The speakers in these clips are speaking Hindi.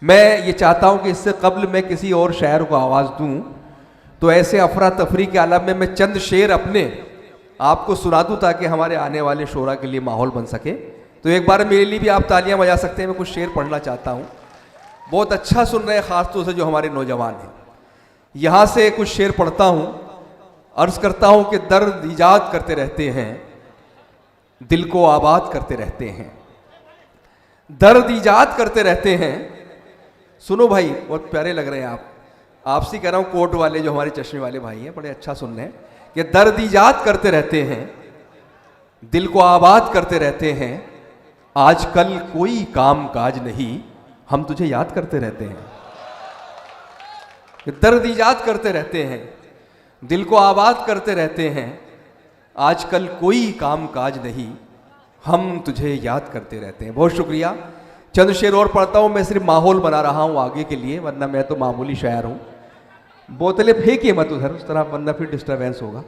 मैं ये चाहता हूं कि इससे कबल मैं किसी और शायर को आवाज़ दूं तो ऐसे अफरा तफरी के आलम में मैं चंद शेर अपने आपको सुना दूं ताकि हमारे आने वाले शोरा के लिए माहौल बन सके। तो एक बार मेरे लिए भी आप तालियां बजा सकते हैं। मैं कुछ शेर पढ़ना चाहता हूं। बहुत अच्छा सुन रहे हैं, ख़ासतौर से जो हमारे नौजवान हैं। यहाँ से कुछ शेर पढ़ता हूँ। अर्ज़ करता हूँ कि दर्द ईजाद करते रहते हैं, दिल को आबाद करते रहते हैं। दर्द ईजाद करते रहते हैं। सुनो भाई, बहुत प्यारे लग रहे हैं आप। आपसे कह रहा हूँ, कोट वाले जो हमारे चश्मे वाले भाई हैं, बड़े अच्छा सुन रहे हैं कि दर्द ईजाद करते रहते हैं, दिल को आबाद करते रहते हैं। आजकल कोई काम काज नहीं, हम तुझे याद करते रहते हैं। दर्द ईजाद करते रहते हैं, दिल को आबाद करते रहते हैं। आजकल कोई काम काज नहीं, हम तुझे याद करते रहते हैं। बहुत शुक्रिया। चंद शेर और पढ़ता हूँ। मैं सिर्फ माहौल बना रहा हूँ आगे के लिए, वरना मैं तो मामूली शायर हूँ। बोतलें फेंकिए मत उधर उस तरह, वरना फिर डिस्टर्बेंस होगा।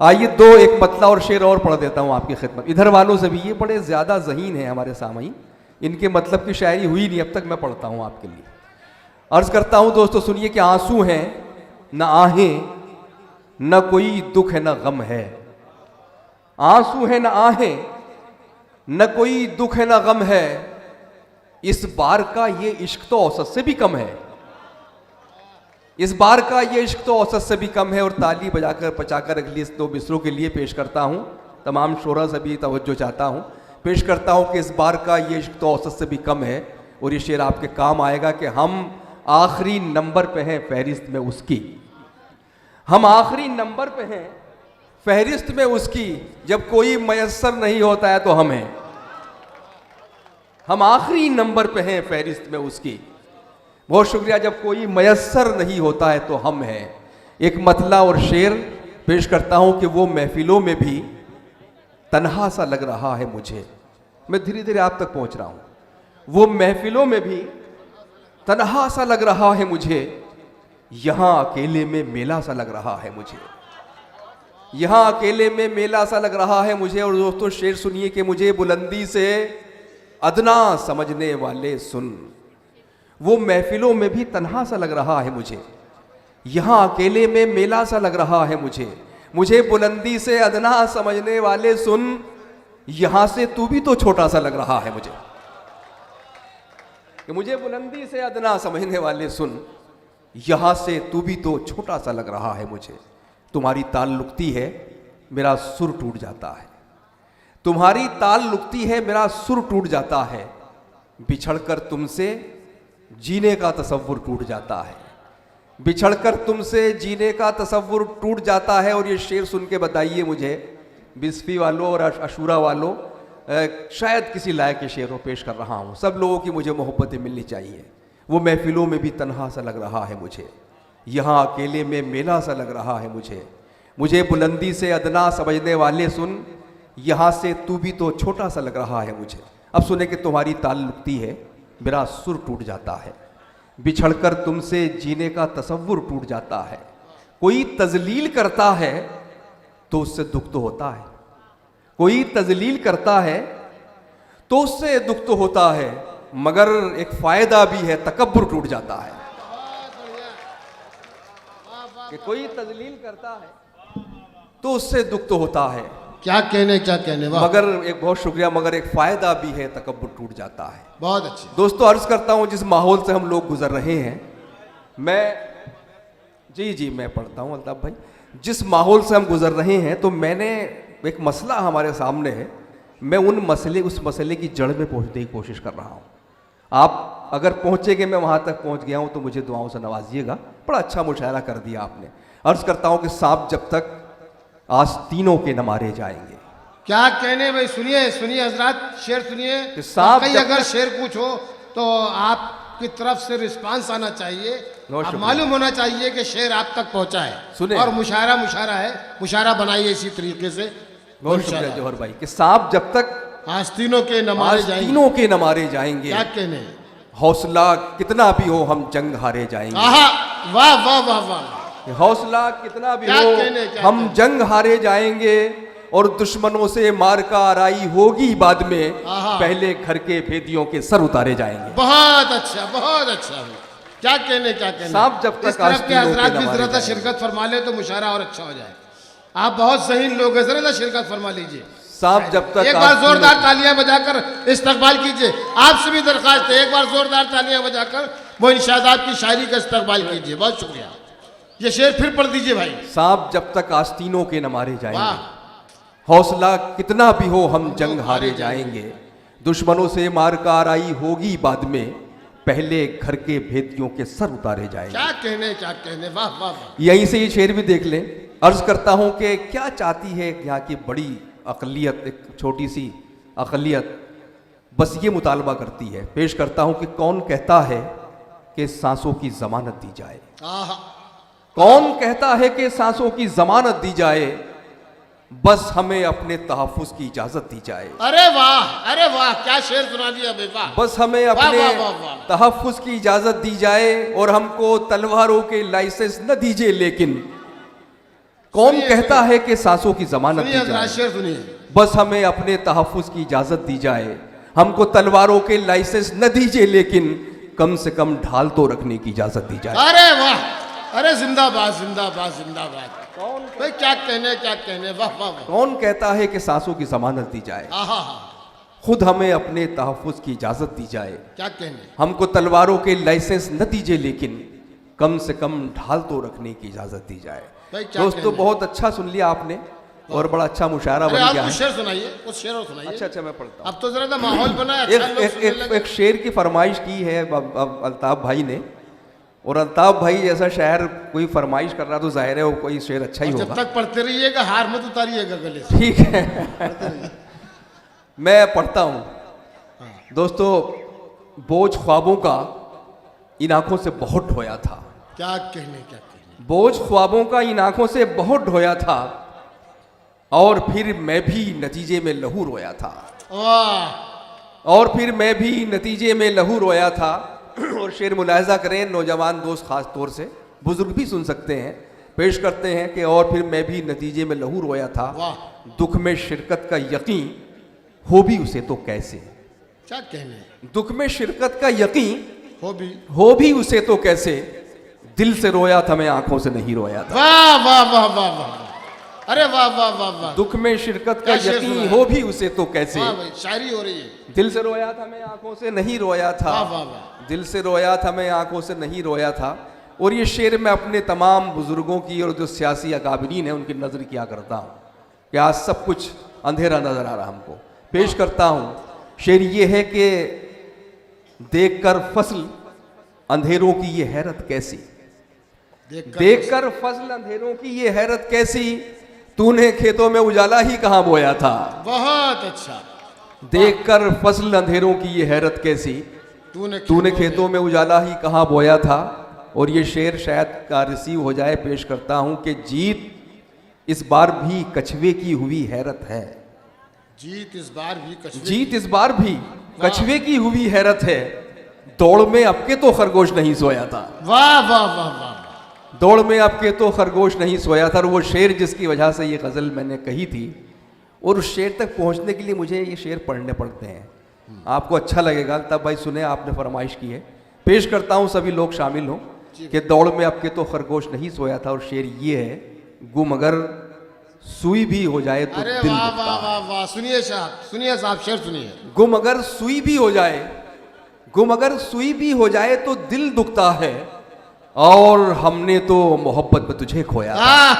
आइए दो एक मतला और शेर और पढ़ देता हूँ आपकी खिदमत। इधर वालों से भी, ये बड़े ज़्यादा ज़हीन हैं हमारे सामईन, इनके मतलब की शायरी हुई नहीं अब तक। मैं पढ़ता हूँ आपके लिए। अर्ज़ करता हूँ दोस्तों, सुनिए कि आंसू हैं न आहें, न कोई दुख है न गम है। आंसू है न आहें, न कोई दुख है न गम है। इस बार का ये इश्क तो औसत से भी कम है। इस बार का ये इश्क तो औसत से भी कम है। और ताली बजाकर पचाकर अगली दो मिसरों के लिए पेश करता हूँ। तमाम शोरा से भी तवज्जो चाहता हूँ। पेश करता हूँ कि इस बार का ये इश्क तो औसत से भी कम है। और ये शेर आपके काम आएगा कि हम आखिरी नंबर पे हैं फहरिस्त में उसकी। हम आखिरी नंबर पे हैं फहरिस्त में उसकी। जब कोई मयस्सर नहीं होता है तो हम हैं। हम आखिरी नंबर पे हैं फहरिस्त में उसकी। बहुत शुक्रिया। जब कोई मयस्सर नहीं होता है तो हम हैं। एक मतला और शेर पेश करता हूं कि वो महफिलों में भी तन्हा सा लग रहा है मुझे। मैं धीरे धीरे आप तक पहुंच रहा हूं। वो महफिलों में भी तन्हा सा लग रहा है मुझे, यहां अकेले में मेला सा लग रहा है मुझे। यहां अकेले में मेला सा लग रहा है मुझे। और दोस्तों शेर सुनिए कि मुझे बुलंदी से अदना समझने वाले सुन। वो महफिलों में भी तन्हा सा लग रहा है मुझे, यहां अकेले में मेला सा लग रहा है मुझे। मुझे बुलंदी से अदना समझने वाले सुन, यहां से तू भी तो छोटा सा लग रहा है मुझे। कि मुझे बुलंदी से अदना समझने वाले सुन, यहां से तू भी तो छोटा सा लग रहा है मुझे। तुम्हारी ताल लुकती है मेरा सुर टूट जाता है। तुम्हारी ताल लुकती है मेरा सुर टूट जाता है। बिछड़कर तुमसे जीने का तसव्वुर टूट जाता है। बिछड़कर तुमसे जीने का तसव्वुर टूट जाता है। और ये शेर सुन के बताइए मुझे, बिस्फी वालों और अशूरा वालों, शायद किसी लायक के शेरों पेश कर रहा हूँ। सब लोगों की मुझे मोहब्बतें मिलनी चाहिए। वो महफिलों में भी तन्हा सा लग रहा है मुझे, यहाँ अकेले में मेला सा लग रहा है मुझे। मुझे बुलंदी से अदना समझने वाले सुन, यहाँ से तू भी तो छोटा सा लग रहा है मुझे। अब सुने कि तुम्हारी ताल लुकती है मेरा सुर टूट जाता है। बिछड़कर तुमसे जीने का तसव्वुर टूट जाता है। कोई तजलील करता है तो उससे दुख तो होता है। कोई तजलील करता है तो उससे दुख तो होता है, मगर एक फायदा भी है, तकब्बुर टूट जाता है। कि कोई तजलील करता है तो उससे दुख तो होता है, क्या कहने मगर एक बहुत शुक्रिया, मगर एक फायदा भी है, तकब्बुर टूट जाता है। बहुत अच्छी दोस्तों अर्ज करता हूं, जिस माहौल से हम लोग गुजर रहे हैं, मैं पढ़ता हूं अल्ताफ भाई। जिस माहौल से हम गुजर रहे हैं, तो मैंने एक मसला हमारे सामने है, मैं उस मसले की जड़ में पहुंचने की कोशिश कर रहा हूं। आप अगर पहुंचेंगे, मैं वहां तक पहुंच गया हूं, तो मुझे दुआओं से नवाजिएगा। बड़ा अच्छा मुशायरा कर दिया आपने। अर्ज करता हूं कि सांप जब तक आस्तीनों के न मारे जाएंगे। क्या कहने भाई, सुनिए सुनिए हजरात, शेर सुनिए। कहीं अगर शेर पूछो तो आपकी तरफ से रिस्पांस आना चाहिए। अब मालूम होना चाहिए कि शेर आप तक पहुंचा है। सुने, और मुशायरा है, मुशायरा बनाइए इसी तरीके से। बहुत शुक्रिया जौहर भाई। कि सांप जब तक आस्तीनों के न मारे जाएंगे, क्या कहने, हौसला कितना भी हो हम जंग हारे जाएंगे। वाह वाह वाह वाह। हौसला कितना भी हो हम जंग हारे जाएंगे। और दुश्मनों से मार का आराई होगी बाद में, आहा। पहले घर के भेदियों के सर उतारे जाएंगे। बहुत अच्छा, बहुत अच्छा। क्या कहने, क्या कहने। साहब जब तक इस तरफ के आस्तीनों हजरात के भी नवारे जरा सा जाएंगे। शिरकत फरमा ले तो मुशारा और अच्छा हो जाए। आप बहुत सही लोग हैं, जरा सा शिरकत फरमा लीजिए। साहब जब तक एक बार जोरदार तालियां बजाकर इस्तकबाल कीजिए। आपसे भी दरखास्त है, एक बार जोरदार तालियां बजाकर वो इंशादात की शायरी का इस्तकबाल कीजिए। बहुत शुक्रिया। ये शेर फिर पढ़ दीजिए भाई। साहब जब तक आस्तीनों के न मारे जाएंगे, वाह, हौसला कितना भी हो हम जंग हारे जाएंगे। दुश्मनों से मार का आराई होगी बाद में, पहले घर के भेदियों के सर उतारे जाएंगे। क्या कहने, क्या कहने। वाह वाह वाह। यहीं से ये शेर भी देख लें। अर्ज करता हूं कि क्या चाहती है यहाँ की बड़ी अकलियत, एक छोटी सी अकलियत बस ये मुतालबा करती है। पेश करता हूं कि कौन कहता है कि सांसों की जमानत दी जाए। आहा। कौन कहता है कि सांसों की जमानत दी जाए, बस हमें अपने तहफ्फुज़ की इजाजत दी जाए। अरे वाह, अरे वाह, क्या शेर सुना दिया बे। वाह। बस हमें वाह, अपने वाह, वाह, वाह। तहफ्फुज़ की इजाजत दी जाए और हमको तलवारों के लाइसेंस न दीजिए। लेकिन कौन सुनिए, कहता है कि सांसों की जमानत सुनिए दी जरा जाए, शेर सुनिए। बस हमें अपने तहफ्फुज़ की इजाजत दी जाए। हमको तलवारों के लाइसेंस न दीजिए, लेकिन कम से कम ढाल तो रखने की इजाजत दी जाए। अरे वाह, अरे जिंदाबाद, जिंदाबाद, जिंदाबाद। कौन भाई, क्या कहने, क्या कहने। वाह वाह वाह। कौन कहता है कि सांसों की जमानत दी जाए, आहा। खुद हमें अपने तहफ्फुज़ की इजाजत दी जाए। क्या कहने। हमको तलवारों के लाइसेंस न दीजिए, लेकिन कम से कम ढाल तो रखने की इजाजत दी जाए। भाई क्या दोस्तों कहने। बहुत अच्छा सुन लिया आपने और बड़ा अच्छा मुशायरा अरे बन आप गया कुछ है। शेर सुनाइए, कुछ शेर और सुनाइए। अच्छा मैं पढ़ता हूँ। अब तो जरा सा माहौल बना है, एक अच्छा लोग एक सुनने एक, लगे। एक शेर की फरमाइश की है अब अल्ताफ भाई ने, और अल्ताफ भाई जैसा शायर कोई फरमाइश कर रहा तो जाहिर है वो कोई शेर अच्छा ही और जब होगा। तक पढ़ते रहिएगा, हार मत उतारिएगा गले से। ठीक है मैं पढ़ता हूँ। दोस्तों, बोझ ख्वाबों का इन आंखों से बहुत ढोया था। क्या कहने, क्या कहने। बोझ ख्वाबों का इन आंखों से बहुत ढोया था, और फिर मैं भी नतीजे में लहू रोया था। वाह। और फिर मैं भी नतीजे में लहू रोया था। और शेर मुलाहिजा करें, नौजवान दोस्त खास तौर से, बुजुर्ग भी सुन सकते हैं। पेश करते हैं कि और फिर मैं भी नतीजे में लहू रोया था। वाह। दुख में शिरकत का यकीन हो भी उसे तो कैसे। क्या कहने। दुख में शिरकत का यकीन हो भी भी उसे तो कैसे। दिल से रोया था मैं, आंखों से नहीं रोया था। वाह वाह वाह वाह वाह। अरे वाह वाह वाह वाह। दुख में शिरकत का क्या शेर यकीन सुनाया। हो भी उसे तो कैसे। वाह भाई, शायरी हो रही है। दिल से रोया था मैं, आंखों से नहीं रोया था। वाह वाह वाह। दिल से रोया था मैं, आंखों से नहीं रोया था। और ये शेर मैं अपने तमाम बुजुर्गों की और जो सियासी अकाबरीन हैं उनकी नज़र किया करता हूँ कि आज सब कुछ अंधेरा नजर आ रहा हमको। पेश करता हूँ। शेर ये है कि देखकर फसल अंधेरों की ये हैरत कैसी। देखकर फसल अंधेरों की ये हैरत कैसी, तूने खेतों में उजाला ही कहाँ बोया था। बहुत अच्छा। देखकर फसल अंधेरों की ये हैरत कैसी, तूने खेतों में उजाला ही कहाँ बोया था। और ये शेर शायद का रिसीव हो जाए। पेश करता हूँ कि जीत इस बार भी कछुए की हुई हैरत है। जीत इस बार भी जीत इस बार भी कछुए की हुई हैरत है। दौड़ में अबके तो खरगोश नहीं सोया था। वाह वाह वाह वाह। दौड़ में अबके तो खरगोश नहीं सोया था। और वो शेर जिसकी वजह से ये गज़ल मैंने कही थी, और उस शेर तक पहुंचने के लिए मुझे ये शेर पढ़ने पड़ते हैं। आपको अच्छा लगेगा तब भाई सुने, आपने फरमाइश की है। पेश करता हूँ, सभी लोग शामिल हों कि दौड़ में अबके तो खरगोश नहीं सोया था। और शेर ये है, गुम अगर सुई भी हो जाए तो अरे दिल वाह दुखता वाह है। वाह वाह। सुनिए साहब, सुनिए साहब, शेर सुनिए। गुम अगर सुई भी हो जाए, गुम अगर सुई भी हो जाए तो दिल दुखता है। और हमने तो मोहब्बत में तुझे खोया था।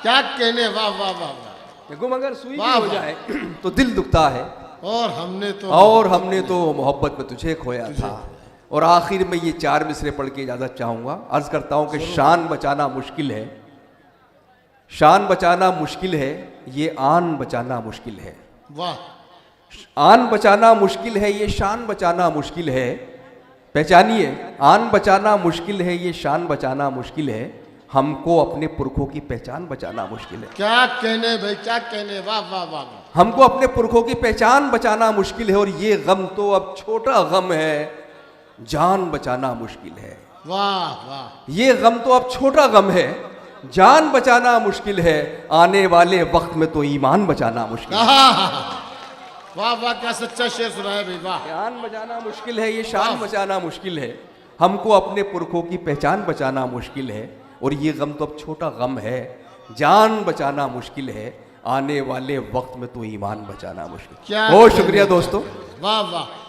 क्या कहने। वाह वाह वाह वाह। गुम अगर सुई भी वाह, हो वाह। जाए तो दिल दुखता है। और हमने तो मोहब्बत में तुझे खोया था। और आखिर में ये 4 मिसरे पढ़ के इजाजत चाहूंगा। अर्ज करता हूं कि शान बचाना मुश्किल है, शान बचाना मुश्किल है, ये आन बचाना मुश्किल है। वाह। आन बचाना मुश्किल है, ये शान बचाना मुश्किल है। पहचानिए, आन बचाना मुश्किल है, ये शान बचाना मुश्किल है। हमको अपने पुरखों की पहचान बचाना मुश्किल है। क्या कहने भाई, क्या कहने। वाह वाह वाह वाह। हमको अपने पुरखों की पहचान बचाना मुश्किल है। और ये गम तो अब छोटा गम है, जान बचाना मुश्किल है। वाह वाह। ये गम तो अब छोटा गम है, जान बचाना मुश्किल है, आने वाले वक्त में तो ईमान बचाना मुश्किल है। वाह वाह, क्या सच्चा शेर सुना है भाई, वाह। जान बचाना मुश्किल है, ये शान बचाना मुश्किल है, हमको अपने पुरखों की पहचान बचाना मुश्किल है, और ये गम तो अब छोटा गम है, जान बचाना मुश्किल है, आने वाले वक्त में तो ईमान बचाना मुश्किल। क्या बहुत शुक्रिया दोस्तों। वाह वाह।